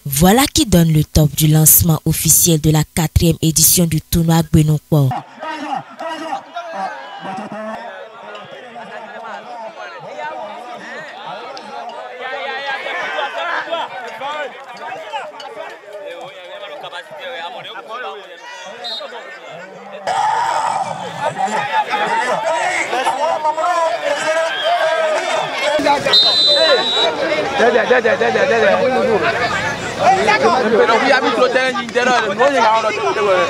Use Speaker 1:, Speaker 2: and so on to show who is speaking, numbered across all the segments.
Speaker 1: Voilà qui donne le top du lancement officiel de la 4e édition du tournoi Gbenokpo.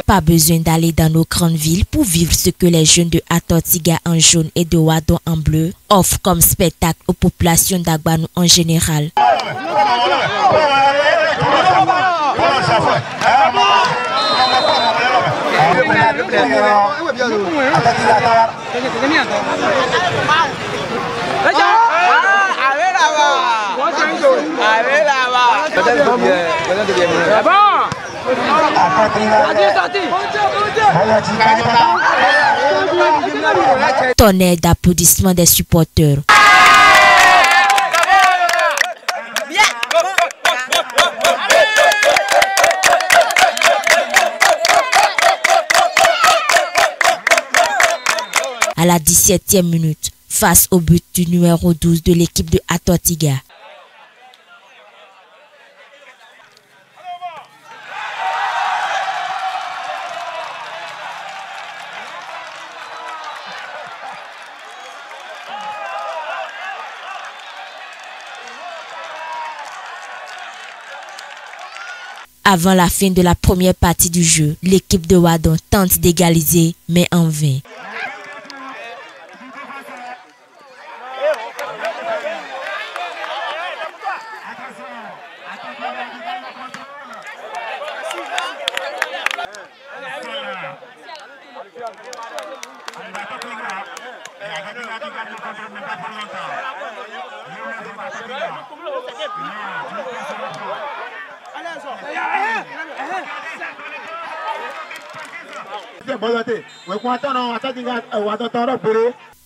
Speaker 1: Pas besoin d'aller dans nos grandes villes pour vivre ce que les jeunes de Atotiga en jaune et de Wadon en bleu offrent comme spectacle aux populations d'Agbano en général. Tonnerre d'applaudissements des supporters. À la 17e minute, face au but du numéro 12 de l'équipe de Atotiga. Avant la fin de la première partie du jeu, l'équipe de Wadon tente d'égaliser, mais en vain.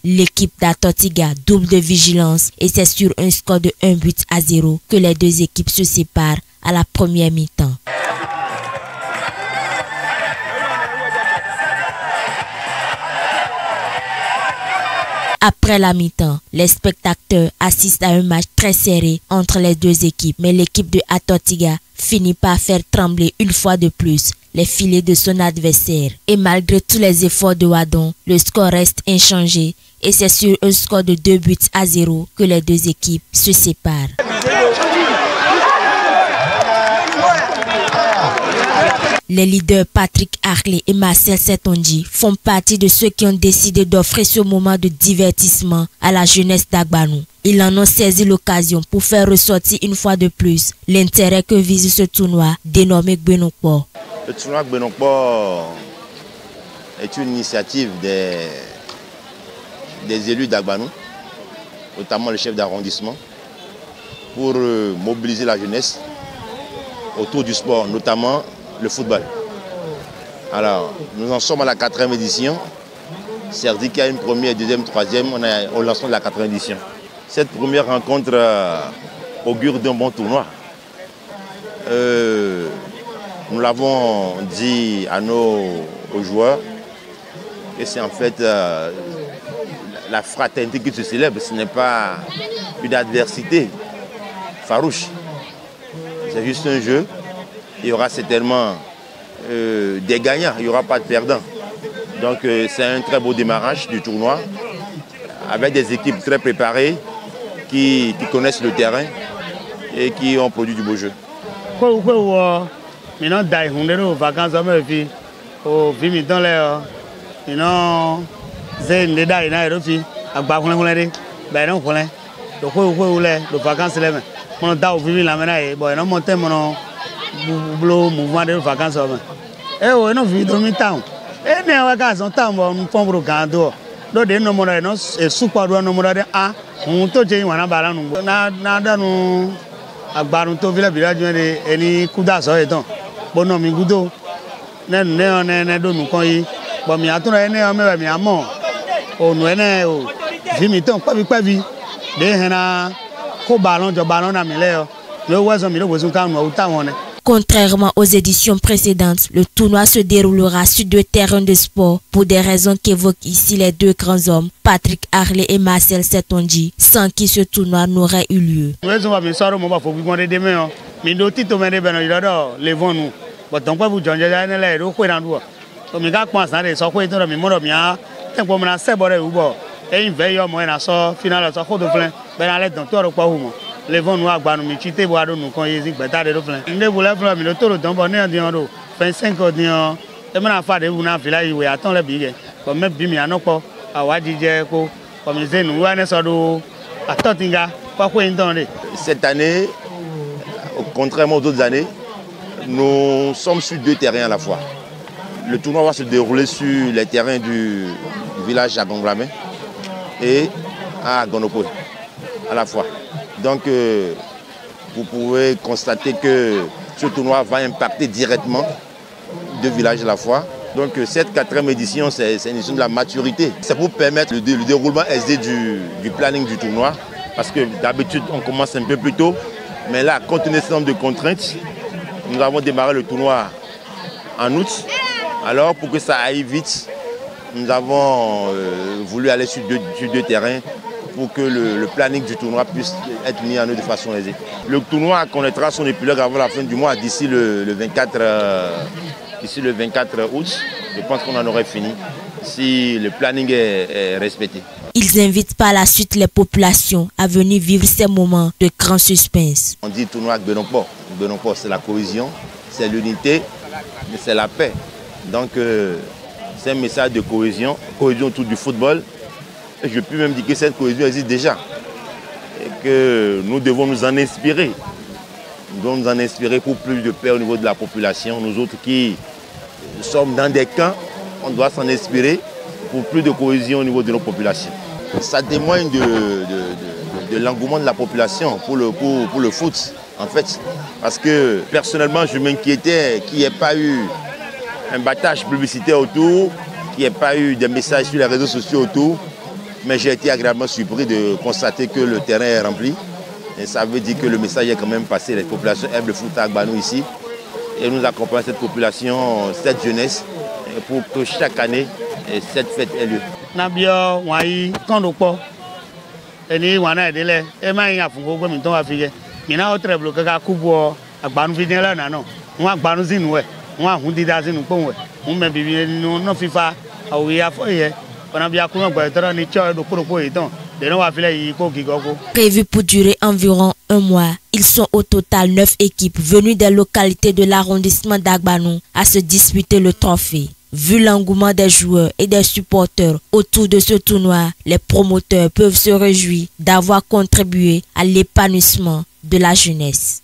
Speaker 1: L'équipe d'Atotiga double de vigilance et c'est sur un score de 1-0 que les deux équipes se séparent à la première mi-temps. Après la mi-temps, les spectateurs assistent à un match très serré entre les deux équipes, mais l'équipe de Atotiga finit par faire trembler une fois de plus les filets de son adversaire. Et malgré tous les efforts de Wadon, le score reste inchangé et c'est sur un score de 2-0 que les deux équipes se séparent. Les leaders Patrick Harley et Marcel Setonji font partie de ceux qui ont décidé d'offrir ce moment de divertissement à la jeunesse d'Agbano. Ils en ont saisi l'occasion pour faire ressortir une fois de plus l'intérêt que vise ce tournoi dénommé Gbenokpo.
Speaker 2: Le tournoi Gbenokpo est une initiative des élus d'Agbano, notamment le chef d'arrondissement, pour mobiliser la jeunesse autour du sport, notamment le football. Alors, nous en sommes à la 4e édition. C'est-à-dire qu'il y a une première, deuxième, troisième, on est au lancement de la 4e édition. Cette première rencontre augure d'un bon tournoi. Nous l'avons dit aux joueurs, et c'est en fait la fraternité qui se célèbre, ce n'est pas une adversité farouche. C'est juste un jeu. Il y aura certainement des gagnants, il n'y aura pas de perdants. Donc c'est un très beau démarrage du tournoi, avec des équipes très préparées, qui connaissent le terrain et qui ont produit du beau jeu.
Speaker 3: Mouvement de vacances. Et on a vu dans le temps. Et nous avons un temps où nous avons un gando. Nous avons un super nous avons un on a agbarun to village village de eni kuda so etan bono mi gudo ne do nu kan yi bo mi atun ene o me mi amo onu ene o fi mi tan pabi de hena ko ballon na mi le o le wezo mi lo wezo kan no ta won.
Speaker 1: Contrairement aux éditions précédentes, le tournoi se déroulera sur 2 terrains de sport pour des raisons qu'évoquent ici les 2 grands hommes, Patrick Harley et Marcel Setonji, sans qui ce tournoi n'aurait eu lieu.
Speaker 3: Les vents noirs, nous chité boire nous quand ils y bêtardent de plein. Nous voulons faire le tour de temps pour nous dire 25 ans. Et maintenant faire des village où attend les billets. Comme même bimi à nos pas à Wadidje ko comme ils nous on est sordo à Totinga pas quoi entendre.
Speaker 2: Cette année, contrairement aux autres années, nous sommes sur 2 terrains à la fois. Le tournoi va se dérouler sur les terrains du village à Gonglamé et à Gonopole à la fois. Donc, vous pouvez constater que ce tournoi va impacter directement 2 villages à la fois. Donc, cette 4e édition, c'est une édition de la maturité. C'est pour permettre le déroulement SD du planning du tournoi. Parce que d'habitude, on commence un peu plus tôt. Mais là, compte tenu d'un certain nombre de contraintes, nous avons démarré le tournoi en août. Alors, pour que ça aille vite, nous avons voulu aller sur deux terrains pour que le planning du tournoi puisse être mis en œuvre de façon aisée. Le tournoi connaîtra son épilogue avant la fin du mois, d'ici le 24 août. Je pense qu'on en aurait fini si le planning est respecté.
Speaker 1: Ils invitent par la suite les populations à venir vivre ces moments de grand suspense.
Speaker 2: On dit tournoi avec Benonport. Benonport, c'est la cohésion, c'est l'unité, mais c'est la paix. Donc c'est un message de cohésion autour du football. Et je peux même dire que cette cohésion existe déjà et que nous devons nous en inspirer. Nous devons nous en inspirer pour plus de paix au niveau de la population. Nous autres qui sommes dans des camps, on doit s'en inspirer pour plus de cohésion au niveau de nos populations. Ça témoigne de l'engouement de la population pour le foot, en fait. Parce que personnellement, je m'inquiétais qu'il n'y ait pas eu un battage publicitaire autour, qu'il n'y ait pas eu des messages sur les réseaux sociaux autour. Mais j'ai été agréablement surpris de constater que le terrain est rempli. Et ça veut dire que le message est quand même passé. Les populations aiment le foot à Agbanou ici. Et nous accompagnons cette population, cette jeunesse, pour que chaque année, cette fête ait lieu.
Speaker 1: Prévu pour durer environ 1 mois, ils sont au total 9 équipes venues des localités de l'arrondissement d'Agbanou à se disputer le trophée. Vu l'engouement des joueurs et des supporters autour de ce tournoi, les promoteurs peuvent se réjouir d'avoir contribué à l'épanouissement de la jeunesse.